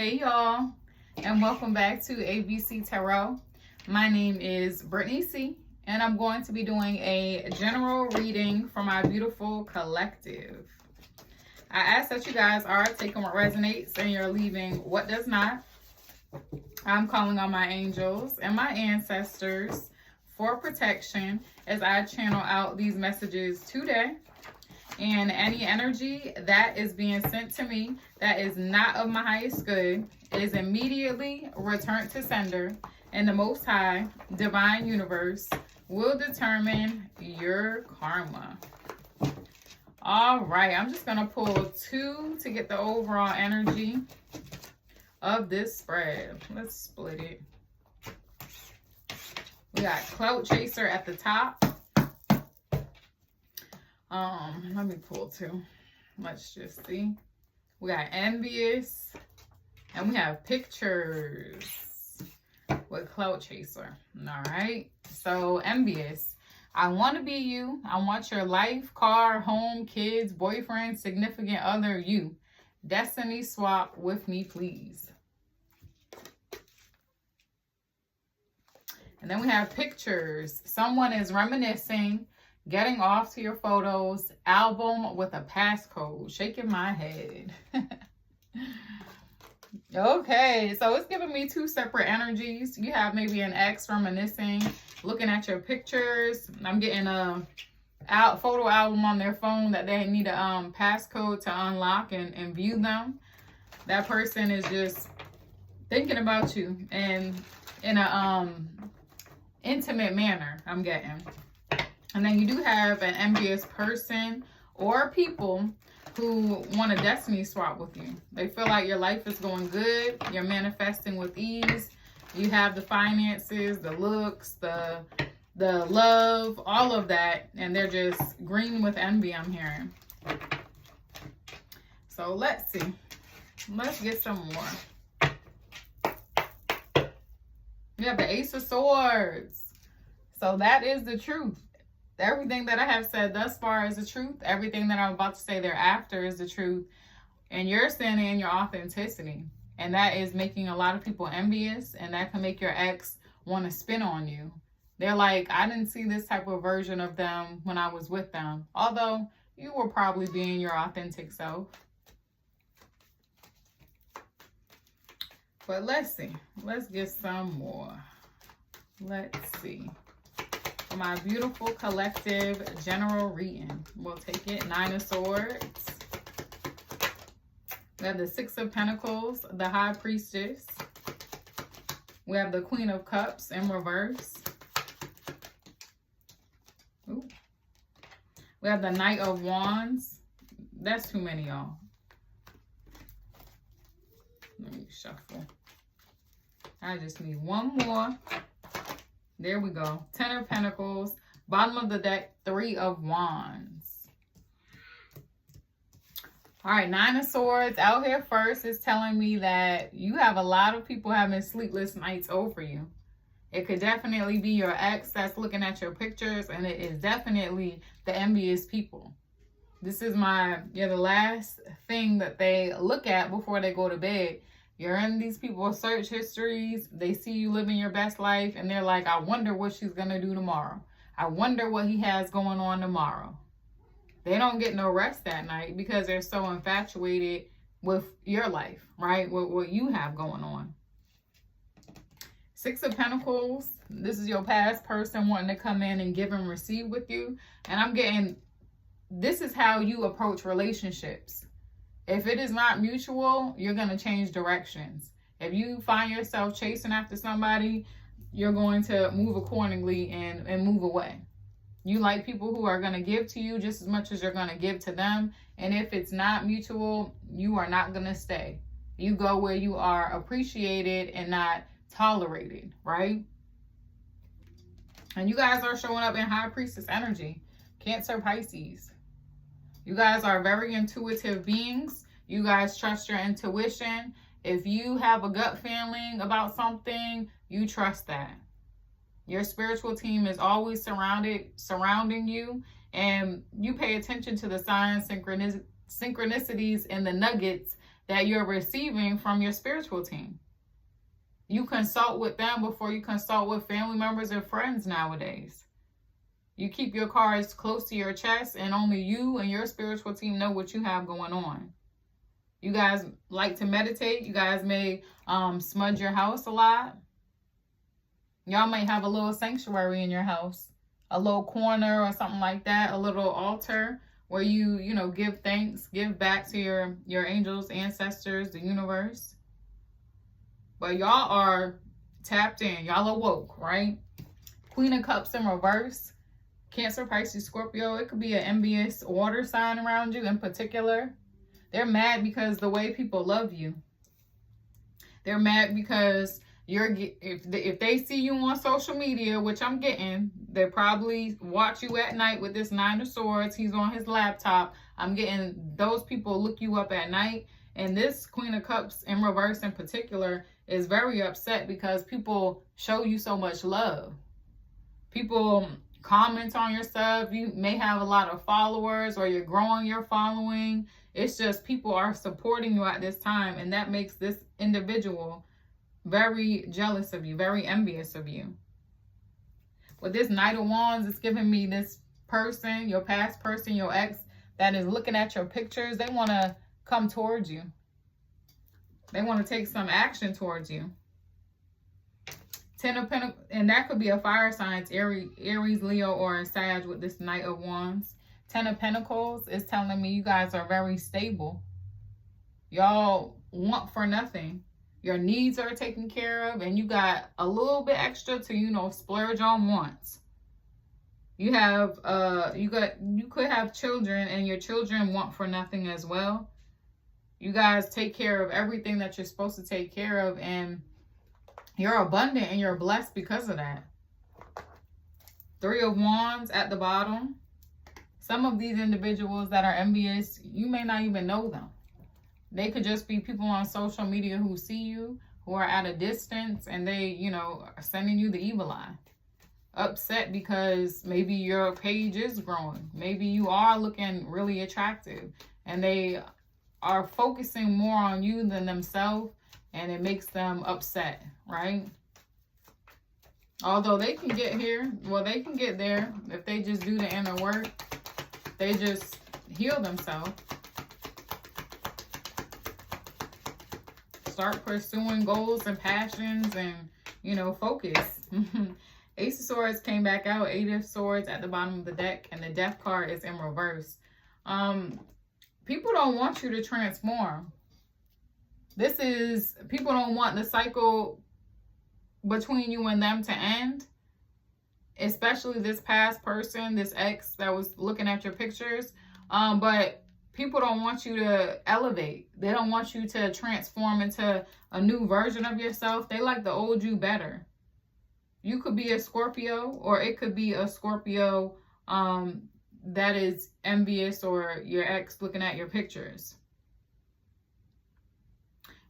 Hey y'all, and welcome back to ABC Tarot. My name is Brittany C, and I'm going to be doing a general reading for my beautiful collective. I ask that you guys are taking what resonates and you're leaving what does not. I'm calling on my angels and my ancestors for protection as I channel out these messages today. And any energy that is being sent to me that is not of my highest good is immediately returned to sender, and the Most High Divine Universe will determine your karma. All right, I'm just going to pull two to get the overall energy of this spread. Let's split it. We got Clout Chaser at the top. Let me pull two. Let's just see. We got Envious, and we have Pictures with Clout Chaser. All right. So Envious, I want to be you. I want your life, car, home, kids, boyfriend, significant other, you. Destiny swap with me, please. And then we have Pictures. Someone is reminiscing, getting off to your photos, album with a passcode. Shaking my head. Okay, so it's giving me two separate energies. You have maybe an ex reminiscing, looking at your pictures. I'm getting a photo album on their phone that they need a passcode to unlock and view them. That person is just thinking about you and in a intimate manner, I'm getting. And then you do have an envious person or people who want a destiny swap with you. They feel like your life is going good. You're manifesting with ease. You have the finances, the looks, the love, all of that. And they're just green with envy, I'm hearing. So let's see. Let's get some more. We have the Ace of Swords. So that is the truth. Everything that I have said thus far is the truth. Everything that I'm about to say thereafter is the truth. And you're standing in your authenticity. And that is making a lot of people envious. And that can make your ex want to spin on you. They're like, I didn't see this type of version of them when I was with them. Although you were probably being your authentic self. But let's see. Let's get some more. Let's see. For my beautiful collective general reading, we'll take it. Nine of Swords. We have the Six of Pentacles, the High Priestess. We have the Queen of Cups in reverse. Ooh. We have the Knight of Wands. That's too many, y'all. Let me shuffle. I just need one more. There we go. Ten of Pentacles. Bottom of the deck, Three of Wands. All right, Nine of Swords out here first is telling me that you have a lot of people having sleepless nights over you. It could definitely be your ex that's looking at your pictures, and it is definitely the envious people. This is the last thing that they look at before they go to bed. You're in these people's search histories. They see you living your best life, and they're like, I wonder what she's going to do tomorrow. I wonder what he has going on tomorrow. They don't get no rest that night because they're so infatuated with your life, right? With what you have going on. Six of Pentacles. This is your past person wanting to come in and give and receive with you. And I'm getting, this is how you approach relationships. If it is not mutual, you're going to change directions. If you find yourself chasing after somebody, you're going to move accordingly and move away. You like people who are going to give to you just as much as you're going to give to them. And if it's not mutual, you are not going to stay. You go where you are appreciated and not tolerated, right? And you guys are showing up in High Priestess energy. Cancer, Pisces. You guys are very intuitive beings. You guys trust your intuition. If you have a gut feeling about something, you trust that. Your spiritual team is always surrounding you, and you pay attention to the signs, synchronicities, and the nuggets that you're receiving from your spiritual team. You consult with them before you consult with family members and friends nowadays. You keep your cards close to your chest, and only you and your spiritual team know what you have going on. You guys like to meditate. You guys may smudge your house a lot. Y'all might have a little sanctuary in your house, a little corner or something like that, a little altar where you give thanks, give back to your angels, ancestors, the universe. But y'all are tapped in. Y'all awoke, right? Queen of Cups in reverse. Cancer, Pisces, Scorpio. It could be an envious water sign around you in particular. They're mad because the way people love you. They're mad because if they see you on social media, which I'm getting, they probably watch you at night with this Nine of Swords. He's on his laptop. I'm getting those people look you up at night. And this Queen of Cups in reverse in particular is very upset because people show you so much love. People comment on your stuff. You may have a lot of followers, or you're growing your following. It's just people are supporting you at this time, and that makes this individual very jealous of you, very envious of you. With this Knight of Wands, it's giving me this person, your past person, your ex, that is looking at your pictures. They want to come towards you. They want to take some action towards you. Ten of Pentacles, and that could be a fire sign. It's Aries, Leo, or a Sag with this Knight of Wands. Ten of Pentacles is telling me you guys are very stable. Y'all want for nothing. Your needs are taken care of, and you got a little bit extra to, splurge on wants. You have, you could have children, and your children want for nothing as well. You guys take care of everything that you're supposed to take care of, and you're abundant and you're blessed because of that. Three of Wands at the bottom. Some of these individuals that are envious, you may not even know them. They could just be people on social media who see you, who are at a distance, and they, are sending you the evil eye. Upset because maybe your page is growing. Maybe you are looking really attractive, and they are focusing more on you than themselves, and it makes them upset, right? Although they can get here, well, they can get there if they just do the inner work. They just heal themselves. Start pursuing goals and passions and, focus. Ace of Swords came back out. Eight of Swords at the bottom of the deck, and the Death card is in reverse. People don't want you to transform. People don't want the cycle between you and them to end. Especially this past person, this ex that was looking at your pictures. But people don't want you to elevate. They don't want you to transform into a new version of yourself. They like the old you better. You could be a Scorpio, or it could be a Scorpio that is envious, or your ex looking at your pictures.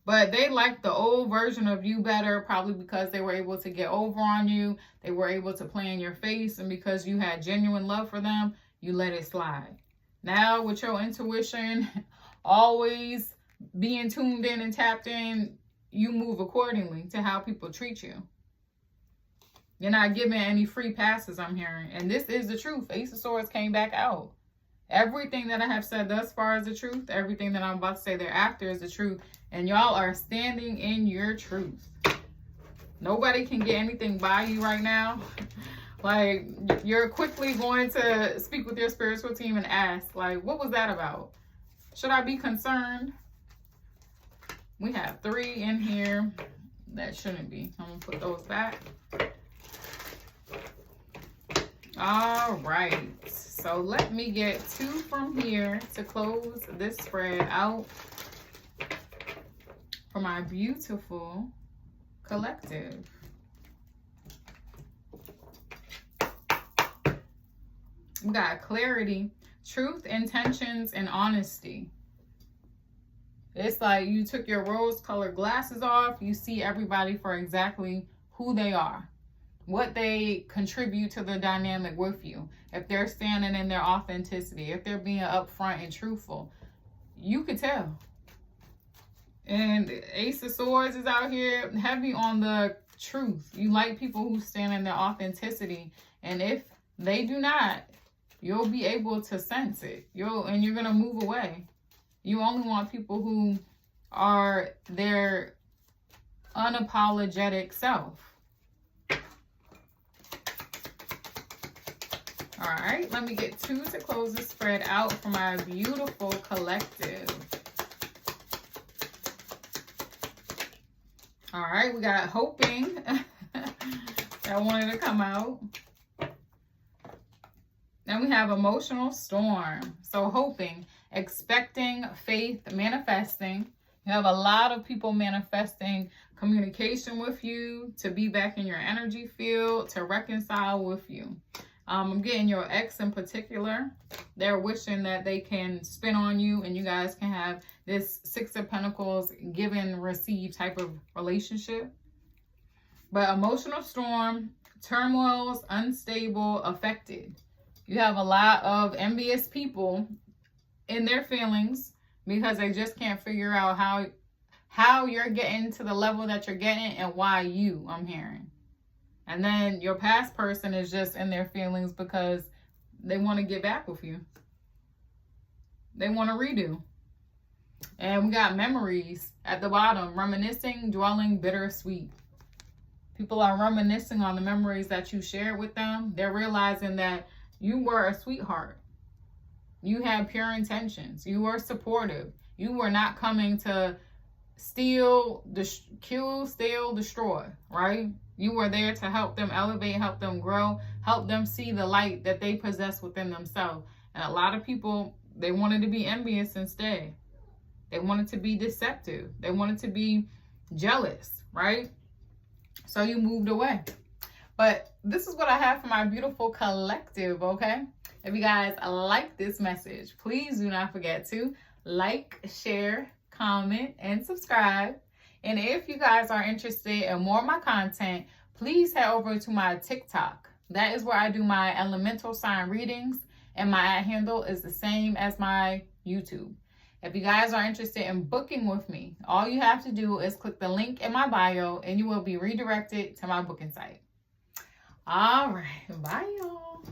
But they like the old version of you better, probably because they were able to get over on you. They were able to play in your face, and because you had genuine love for them, you let it slide. Now, with your intuition always being tuned in and tapped in, you move accordingly to how people treat you. You're not giving any free passes, I'm hearing. And this is the truth. Ace of Swords came back out. Everything that I have said thus far is the truth. Everything that I'm about to say thereafter is the truth. And y'all are standing in your truth. Nobody can get anything by you right now. Like, you're quickly going to speak with your spiritual team and ask, like, what was that about? Should I be concerned? We have 3 in here. That shouldn't be. I'm going to put those back. All right. So let me get 2 from here to close this spread out for my beautiful collective. We got clarity, truth, intentions, and honesty. It's like you took your rose-colored glasses off. You see everybody for exactly who they are, what they contribute to the dynamic with you. If they're standing in their authenticity, if they're being upfront and truthful, you could tell. And Ace of Swords is out here heavy on the truth. You like people who stand in their authenticity. And if they do not, you'll be able to sense it. And you're going to move away. You only want people who are their unapologetic self. All right, let me get 2 to close the spread out for my beautiful collective. All right, we got hoping. That wanted to come out. Then we have emotional storm. So hoping, expecting, faith, manifesting. You have a lot of people manifesting communication with you, to be back in your energy field, to reconcile with you. I'm getting your ex in particular. They're wishing that they can spin on you and you guys can have this 6 of Pentacles give and receive type of relationship. But emotional storm, turmoils, unstable, affected. You have a lot of envious people in their feelings because they just can't figure out how you're getting to the level that you're getting and why you, I'm hearing. And then your past person is just in their feelings because they want to get back with you. They want to redo. And we got memories at the bottom. Reminiscing, dwelling, bittersweet. People are reminiscing on the memories that you shared with them. They're realizing that you were a sweetheart. You had pure intentions. You were supportive. You were not coming to steal, kill, steal, destroy, right? You were there to help them elevate, help them grow, help them see the light that they possess within themselves. And a lot of people, they wanted to be envious instead. They wanted to be deceptive. They wanted to be jealous, right? So you moved away. But this is what I have for my beautiful collective, okay? If you guys like this message, please do not forget to like, share, comment, and subscribe. And if you guys are interested in more of my content, please head over to my TikTok. That is where I do my elemental sign readings, and my handle is the same as my YouTube. If you guys are interested in booking with me, all you have to do is click the link in my bio and you will be redirected to my booking site. All right, bye y'all.